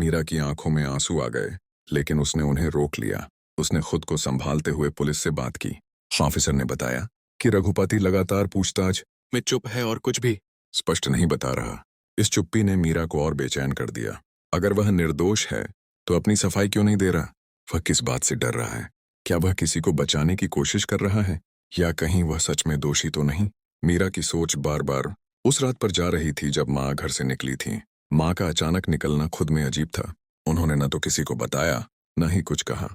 मीरा की आंखों में आंसू आ गए, लेकिन उसने उन्हें रोक लिया। उसने खुद को संभालते हुए पुलिस से बात की। ऑफिसर ने बताया कि रघुपति लगातार पूछताछ में चुप है और कुछ भी स्पष्ट नहीं बता रहा। इस चुप्पी ने मीरा को और बेचैन कर दिया। अगर वह निर्दोष है तो अपनी सफाई क्यों नहीं दे रहा? वह किस बात से डर रहा है? क्या वह किसी को बचाने की कोशिश कर रहा है, या कहीं वह सच में दोषी तो नहीं? मीरा की सोच बार बार उस रात पर जा रही थी जब माँ घर से निकली थी। माँ का अचानक निकलना खुद में अजीब था। उन्होंने न तो किसी को बताया, न ही कुछ कहा,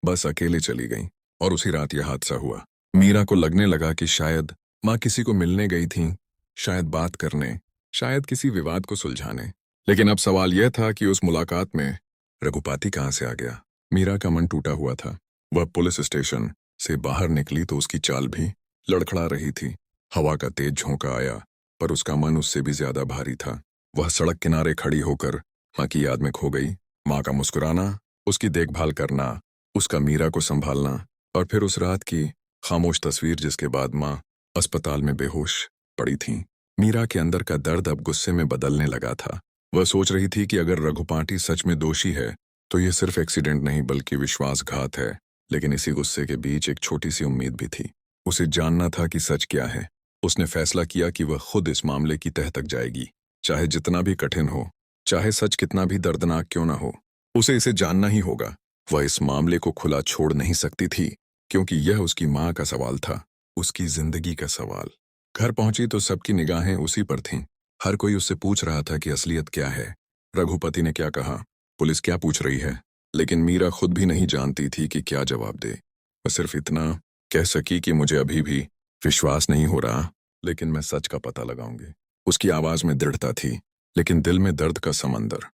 बस अकेले चली गईं। और उसी रात यह हादसा हुआ। मीरा को लगने लगा कि शायद माँ किसी को मिलने गई थी, शायद बात करने, शायद किसी विवाद को सुलझाने। लेकिन अब सवाल यह था कि उस मुलाकात में रघुपति कहाँ से आ गया? मीरा का मन टूटा हुआ था। वह पुलिस स्टेशन से बाहर निकली तो उसकी चाल भी लड़खड़ा रही थी। हवा का तेज झोंका आया, पर उसका मन उससे भी ज्यादा भारी था। वह सड़क किनारे खड़ी होकर माँ की याद में खो गई। माँ का मुस्कुराना, उसकी देखभाल करना, उसका मीरा को संभालना, और फिर उस रात की खामोश तस्वीर जिसके बाद माँ अस्पताल में बेहोश पड़ी थी। मीरा के अंदर का दर्द अब गुस्से में बदलने लगा था। वह सोच रही थी कि अगर रघुपाटी सच में दोषी है तो यह सिर्फ एक्सीडेंट नहीं बल्कि विश्वासघात है। लेकिन इसी गुस्से के बीच एक छोटी सी उम्मीद भी थी। उसे जानना था कि सच क्या है। उसने फैसला किया कि वह खुद इस मामले की तह तक जाएगी, चाहे जितना भी कठिन हो, चाहे सच कितना भी दर्दनाक क्यों ना हो, उसे इसे जानना ही होगा। वह इस मामले को खुला छोड़ नहीं सकती थी, क्योंकि यह उसकी माँ का सवाल था, उसकी जिंदगी का सवाल। घर पहुंची तो सबकी निगाहें उसी पर थीं। हर कोई उससे पूछ रहा था कि असलियत क्या है, रघुपति ने क्या कहा, पुलिस क्या पूछ रही है। लेकिन मीरा खुद भी नहीं जानती थी कि क्या जवाब दे। वह सिर्फ इतना कह सकी कि मुझे अभी भी विश्वास नहीं हो रहा, लेकिन मैं सच का पता लगाऊंगी। उसकी आवाज में दृढ़ता थी, लेकिन दिल में दर्द का समंदर।